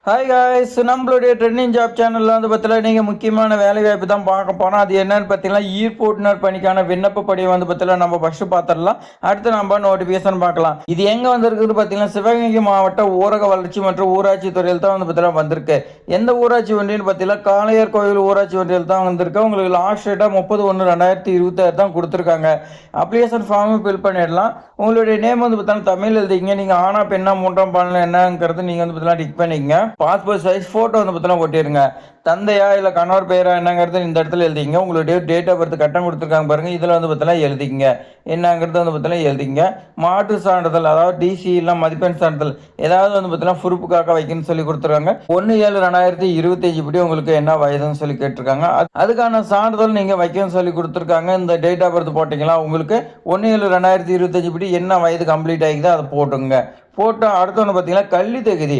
Hi guys, நம்மளுடைய trending job சேனலில் பார்த்தீங்கன்னா நீங்கள் முக்கியமான வேலை வாய்ப்பு தான் பார்க்க போகிறோம். அது என்னன்னு பார்த்தீங்கன்னா ஈர்ப்போட்டுநர் பணிக்கான விண்ணப்ப படியை பார்த்தீங்கன்னா நம்ம ஃபஸ்ட்டு பார்த்துடலாம். அடுத்து நம்ம நோட்டிஃபிகேஷன் பார்க்கலாம். இது எங்கே வந்திருக்குது பார்த்தீங்கன்னா சிவகங்கை மாவட்ட ஊரக வளர்ச்சி மற்றும் ஊராட்சி துறையில் தான் பார்த்தீங்கன்னா வந்திருக்கு. எந்த ஊராட்சி ஒன்றியன்னு பார்த்தீங்கன்னா காளையார் கோவில் ஊராட்சி ஒன்றியில் தான் வந்திருக்கு. உங்களுக்கு லாஸ்ட் டேட்டாக 30/1/2026 தான் கொடுத்துருக்காங்க. அப்ளிகேஷன் ஃபார்ம் ஃபில் பண்ணிடலாம். உங்களுடைய நேம் பார்த்தீங்கன்னா தமிழ் எழுதிங்க. நீங்கள் ஆனா பெண்ணா மூன்றாம் பாலினம் என்னங்கிறது நீங்கள் பார்த்தீங்கன்னா டிக் பண்ணிக்கங்க. பாஸ்போர்ட் சைஸ் ஃபோட்டோ பார்த்தீங்கன்னா ஒட்டிடுங்க. தந்தையா இல்லை கணவர் பெயரா என்னங்கிறது இந்த இடத்துல எழுதிங்க. உங்களுடைய டேட் ஆஃப் பர்த் கட்டம் கொடுத்துருக்காங்க பாருங்க, இதில் பார்த்தீங்கன்னா எழுதிங்க. என்னங்கிறது பார்த்தீங்கன்னா எழுதிங்க. மாற்று சான்றிதழ் அதாவது டிசி இல்லை மதிப்பெண் சான்றிதழ் ஏதாவது பார்த்தீங்கன்னா பொறுப்புக்காக வைக்கணும்னு சொல்லி கொடுத்துருக்காங்க. 1/7/2025 படி உங்களுக்கு என்ன வயதுன்னு சொல்லி கேட்டிருக்காங்க. அதுக்கான சான்றிதழ் நீங்கள் வைக்கணும்னு சொல்லி கொடுத்துருக்காங்க. இந்த டேட் ஆஃப் பர்த் போட்டிங்களா உங்களுக்கு 1/7/2025 படி என்ன வயது கம்ப்ளீட் ஆகிக்குதோ அதை போட்டுங்க. போட்டு அடுத்தவொன்று பார்த்தீங்கன்னா கல்வி தகுதி.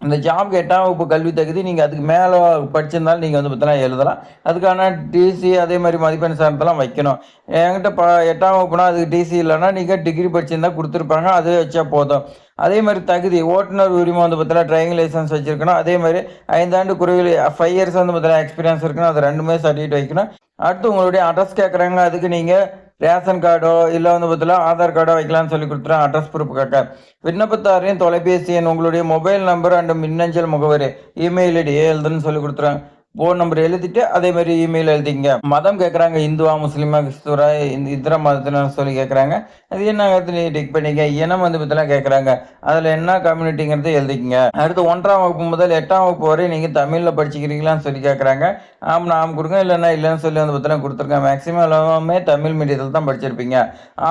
இந்த ஜாப்க்கு 8ஆம் வகுப்பு கல்வி தகுதி நீங்கள் அதுக்கு மேலே படிச்சிருந்தாலும் நீங்கள் பார்த்தீங்கன்னா எழுதலாம். அதுக்கான டிசி அதே மாதிரி மதிப்பெண் சார்ந்தெல்லாம் வைக்கணும். என்கிட்ட 8ஆம் வகுப்புனா அதுக்கு டிசி இல்லைன்னா நீங்கள் டிகிரி படிச்சிருந்தா கொடுத்துருப்பாங்க, அது வச்சா போதும். அதே மாதிரி தகுதி ஓட்டுநர் உரிமை பார்த்தீங்கன்னா டிரைவிங் லைசன்ஸ் வச்சுருக்கணும். அதே மாதிரி 5 ஆண்டு குறைவில் 5 இயர்ஸ் பார்த்தீங்கன்னா எக்ஸ்பீரியன்ஸ் இருக்கணும். அது 2மே சர்டிஃபிகேட் வைக்கணும். அடுத்து உங்களுடைய அட்ரஸ் கேட்குறாங்க. அதுக்கு நீங்கள் ரேஷன் கார்டோ இல்லை பார்த்தீங்கன்னா ஆதார் கார்டோ வைக்கலாம்னு சொல்லி கொடுத்துறேன். அட்ரஸ் ப்ரூஃப் கேட்க விண்ணப்பத்தாரின் தொலைபேசி எண், உங்களுடைய மொபைல் நம்பர் அண்ட் மின்னஞ்சல் முகவரி, இமெயில் ஐடி எழுதுன்னு சொல்லி கொடுத்துறேன். ஃபோன் நம்பர் எழுதிட்டு அதே மாதிரி இமெயில் எழுதிங்க. மதம் கேட்குறாங்க, இந்துவா முஸ்லீமா கிறிஸ்துவரா இதர மதத்தினர் சொல்லி கேட்குறாங்க. அது என்னங்கிறது நீ டிக் பண்ணிக்க. இனம் பார்த்தீங்கன்னா கேட்குறாங்க, அதில் என்ன கம்யூனிட்டிங்கிறது எழுதிக்கங்க. அடுத்து 1ஆம் வகுப்பு முதல் 8ஆம் வகுப்பு வரை நீங்கள் தமிழில் படிச்சுக்கிறீங்களான்னு சொல்லி கேட்குறாங்க. ஆம் கொடுங்க, இல்லைன்னா இல்லைன்னு சொல்லி பார்த்தீங்கன்னா கொடுத்துருக்கேன். மேக்ஸிமம் எல்லாமே தமிழ் மீடியத்தில் தான் படிச்சிருப்பீங்க.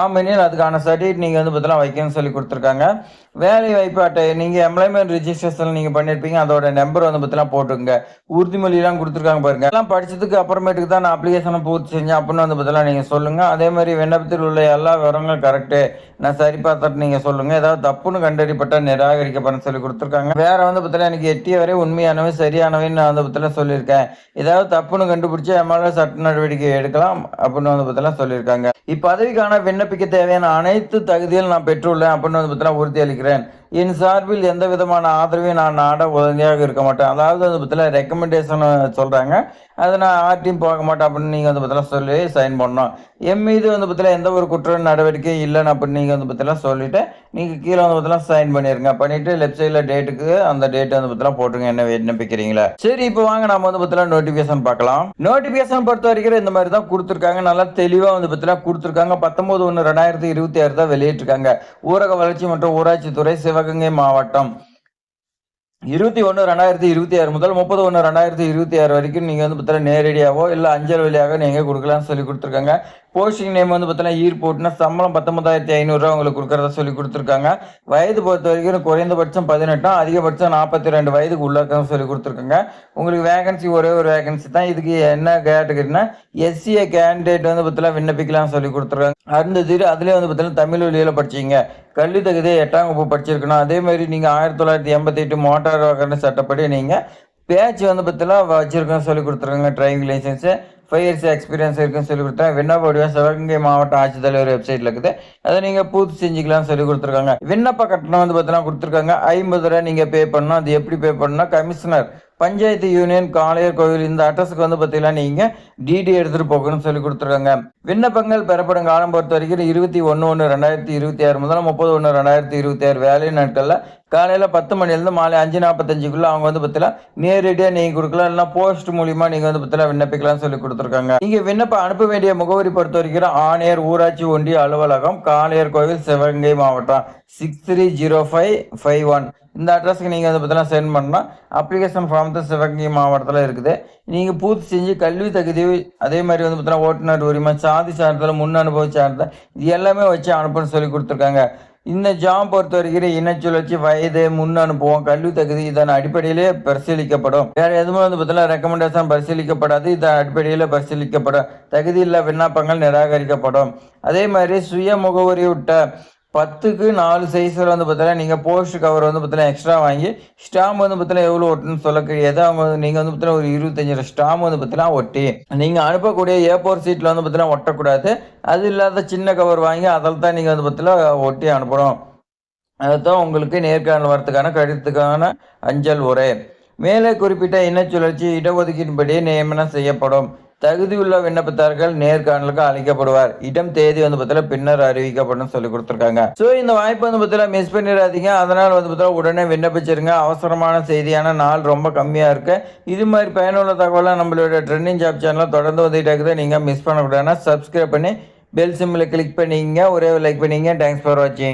ஆமெனில் அதுக்கான சர்டிஃபிகேட் நீங்கள் பார்த்தீங்கன்னா வைக்கணும்னு சொல்லி கொடுத்துருக்காங்க. வேலை வாய்ப்பு அட்டை நீங்கள் எம்ப்ளாய்மெண்ட் ரிஜிஸ்ட்ரேஷன் நீங்கள் பண்ணியிருப்பீங்க, அதோட நம்பர் பார்த்தீங்கன்னா போட்டுங்க. உறுதிமொழியெல்லாம் கொடுத்துருக்காங்க பாருங்க. எல்லாம் படிச்சதுக்கு அப்புறமேட்டுக்கு தான் நான் அப்ளிகேஷனை பூர்த்தி செஞ்சேன் அப்படின்னு பார்த்தீங்கன்னா நீங்கள் சொல்லுங்கள். அதே மாதிரி விண்ணப்பத்தில் உள்ள எல்லா விவரங்களும் கரெக்டு, நான் சரி பார்த்துட்டு நீங்கள் சொல்லுங்கள். ஏதாவது தப்புன்னு கண்டறியப்பட்ட நிராகரிக்கப்படும் சொல்லி கொடுத்துருக்காங்க. வேற பார்த்தீங்கன்னா எனக்கு எட்டிய வரை உண்மையானவை சரியானவைன்னு நான் பார்த்தீங்கன்னா சொல்லியிருக்கேன். ஏதாவது தப்புன்னு கண்டுபிடிச்சி என் மேலே சட்ட நடவடிக்கை எடுக்கலாம் அப்படின்னு பார்த்தீங்கன்னா சொல்லியிருக்காங்க. இப்பதவிக்கான விண்ணப்பிக்க தேவையான அனைத்து தகுதிகள் நான் பெற்றுள்ளேன் அப்படின்னு பார்த்தீங்கன்னா உறுதி அளிக்கிறேன். என் சார்பில் எந்த விதமான ஆதரவையும் நான் நாட உதவியாக இருக்க மாட்டேன். அதாவது பார்த்தீங்கன்னா ரெக்கமெண்டேஷன் சொல்கிறாங்க, அதை நான் ஆர்டியும் போக மாட்டேன் அப்படின்னு நீங்கள் பார்த்தீங்கன்னா சொல்லி சைன் பண்ணணும். என் மீது பார்த்தீங்கன்னா எந்த ஒரு குற்ற நடவடிக்கையும் இல்லைன்னு அப்படின்னு நீங்கள் பார்த்தீங்கன்னா சொல்லிவிட்டு நீங்கள் கீழே பார்த்தீங்கன்னா சைன் பண்ணிடுங்க. பண்ணிவிட்டு லெஃப்ட் சைடில் டேட்டுக்கு அந்த டேட்டு பார்த்தீங்கன்னா போட்டுருங்க என்ன விண்ணப்பிக்கிறீங்களா. சரி, இப்போ வாங்க நம்ம பார்த்தீங்கன்னா நோட்டிஃபிகேஷன் பார்க்கலாம். நோட்டிஃபிகேஷன் பொறுத்த வரைக்கும் இந்த மாதிரி தான் கொடுத்துருக்காங்க. நல்லா தெளிவாக பார்த்தீங்கன்னா கொடுத்துருக்காங்க. 19/1/2026 தான் வெளியிட்டிருக்காங்க. ஊரக வளர்ச்சி மற்றும் ஊராட்சி துறை, சிவகங்கை மாவட்டம். 21/2026 முதல் 30/1/2026 வரைக்கும் நீங்கள் பார்த்தீங்கன்னா நேரடியாகவோ இல்லை அஞ்சல் வழியாக நீங்கள் கொடுக்கலாம்னு சொல்லி கொடுத்துருக்காங்க. போஸ்டிங் நேம் பார்த்தீங்கன்னா ஈர்ப்போட்டுனா சம்பளம் 19,500 உங்களுக்கு கொடுக்குறதா சொல்லி கொடுத்துருக்காங்க. வயது பொறுத்த வரைக்கும் குறைந்தபட்சம் 18, அதிகபட்சம் 42 வயதுக்கு உள்ளாக்கன்னு சொல்லி கொடுத்துருக்காங்க. உங்களுக்கு வேகன்சி ஒரே ஒரு வேகன்சி தான். இதுக்கு என்ன கேட்டகரினா எஸ்சிஏ கேண்டிடேட் பார்த்தீங்கன்னா விண்ணப்பிக்கலாம்னு சொல்லி கொடுத்துருக்காங்க. அருந்ததிரி அதுலேயே பார்த்தீங்கன்னா தமிழ் வழியில் படிச்சிங்க. கல்வி தகுதி 8ஆம் வகுப்பு படிச்சிருக்கணும். அதே மாதிரி நீங்கள் 1988 மோட்டார் வாகன சட்டப்படி நீங்கள் பேட்ச் பார்த்தீங்கன்னா வச்சிருக்கோன்னு சொல்லி கொடுத்துருக்காங்க. டிரைவிங் லைசன்ஸு 5 இயர்ஸ் எக்ஸ்பீரியன்ஸ் இருக்குன்னு சொல்லி கொடுத்தேன். விண்ணப்ப வடிவம் சிவகங்கை மாவட்ட ஆட்சித்தலைவர் வெப்சைட்டில் இருக்குது, அதை நீங்கள் பூர்த்தி செஞ்சுக்கலாம்னு சொல்லி கொடுத்துருக்காங்க. விண்ணப்ப கட்டணம் பார்த்தீங்கன்னா கொடுத்துருக்காங்க. 50 ரூபா நீங்கள் பே பண்ணணும். அது எப்படி பே பண்ணணும், கமிஷனர் பஞ்சாயத்து யூனியன் காளையார் கோவில் இந்த அட்ரஸுக்கு பார்த்தீங்கன்னா நீங்கள் டிடி எடுத்துகிட்டு போகணும்னு சொல்லி கொடுத்துருக்காங்க. விண்ணப்பங்கள் பெறப்படும் காலம் பொறுத்த வரைக்கும் 21/1/2026 முதல் 30/1/2026 வேலை நாட்களில் காலையில் 10 மணிலேருந்து மாலை 5:45 அவங்க பார்த்தீங்கன்னா நேரடியாக நீங்கள் கொடுக்கலாம், இல்லைனா போஸ்ட் மூலியமா நீங்கள் பார்த்தீங்கன்னா விண்ணப்பிக்கலாம்னு சொல்லி கொடுத்துருக்காங்க. நீங்கள் விண்ணப்பம் அனுப்ப வேண்டிய முகவரி பொறுத்த வரைக்கும் ஆணையர் ஊராட்சி ஒன்றிய அலுவலகம், காளையார் கோவில், சிவகங்கை மாவட்டம் 630551 இந்த அட்ரஸ்க்கு நீங்கள் பார்த்தீங்கன்னா சென்ட் பண்ணலாம். அப்ளிகேஷன் ஃபார்ம் தான் சிவகங்கை மாவட்டத்தில் இருக்குது. நீங்கள் பூர்த்தி செஞ்சு கல்வி தகுதி அதே மாதிரி பார்த்தீங்கன்னா ஓட்டுநர் உரிமை, சாதி சான்றிதழ், முன் அனுபவ சான்றிதழ் இது எல்லாமே வச்சு அனுப்புன்னு சொல்லி கொடுத்துருக்காங்க. இந்த ஜாப் பொறுத்த வரைக்கும் இனச்சுழற்சி, வயது, முன் அனுபவம், கல்வி தகுதி இதன் அடிப்படையிலே பரிசீலிக்கப்படும். வேற எதுவுமே பார்த்தீங்கன்னா ரெக்கமெண்டேஷன் பரிசீலிக்கப்படாது. இதன் அடிப்படையில் பரிசீலிக்கப்படும். தகுதி இல்லை விண்ணப்பங்கள் நிராகரிக்கப்படும். அதே மாதிரி சுய முகவரி விட்ட 10க்கு 4 சைஸில் பார்த்தீங்கன்னா நீங்கள் போஸ்ட் கவர் பார்த்தீங்கன்னா எக்ஸ்ட்ரா வாங்கி ஸ்டாம்ப் பார்த்தீங்கன்னா எவ்வளோ ஒட்டுன்னு சொல்ல கிடையாது. அவங்க நீங்கள் பார்த்தீங்கன்னா ஒரு 25 ஸ்டாம்ப் பார்த்தீங்கன்னா ஒட்டி நீங்கள் அனுப்பக்கூடிய A4 சீட்டில் பார்த்தீங்கன்னா ஒட்டக்கூடாது. அது இல்லாத சின்ன கவர் வாங்கி அதில் தான் நீங்கள் பார்த்தீங்கன்னா ஒட்டி அனுப்பணும். அதுதான் உங்களுக்கு நேர்காணல் வரத்துக்கான கடிதத்துக்கான அஞ்சல் உரை. மேலே குறிப்பிட்ட இனச் சுழற்சி இடஒதுக்கீட்டின்படி நியமனம் செய்யப்படும். தகுதியுள்ள விண்ணப்பதாரர்கள் நேர்காணலுக்கு அழைக்கப்படுவார். இடம் தேதி பின்னர் அறிவிக்கப்படும் சொல்லி கொடுத்துருக்காங்க. ஸோ இந்த வாய்ப்பு மிஸ் பண்ணிடாதீங்க. அதனால் உடனே விண்ணப்பிச்சிருங்க. அவசரமான செய்தியான நாள் ரொம்ப கம்மியாக இருக்கு. இது மாதிரி பயனுள்ள தகவலாம் நம்மளோட ட்ரெண்டிங் ஜாப் சேனலில் தொடர்ந்து வந்துகிட்டே இருக்குது. நீங்கள் மிஸ் பண்ணக்கூடாதுன்னா சப்ஸ்கிரைப் பண்ணி பெல் சிம்மில் கிளிக் பண்ணிங்க. ஒரே லைக் பண்ணிங்க. தேங்க்ஸ் ஃபார் வாட்சிங்.